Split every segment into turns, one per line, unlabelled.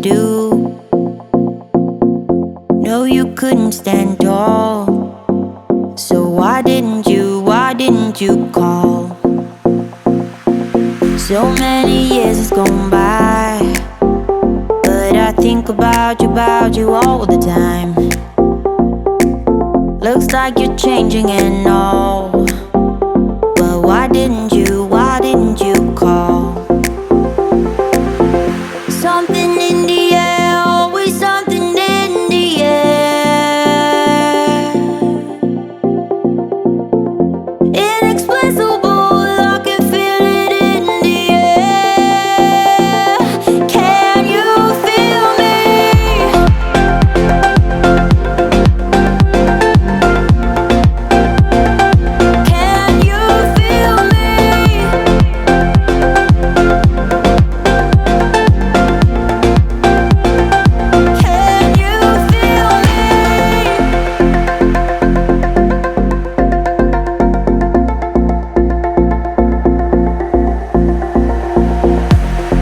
do. No, you couldn't stand tall. So why didn't you call? So many years has gone by, but I think about you all the time. Looks like you're changing and all, but why didn't you call? Something in the air, always something in the air. Inexplicable, I can feel it in the air. Can you feel me? Can you feel me? Can you feel me?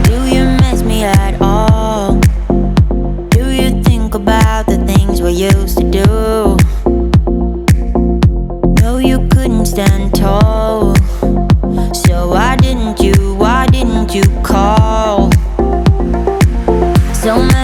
Do you miss me at all? Do you think about the things we used to do? No, you couldn't stand tall. So why didn't you call? So many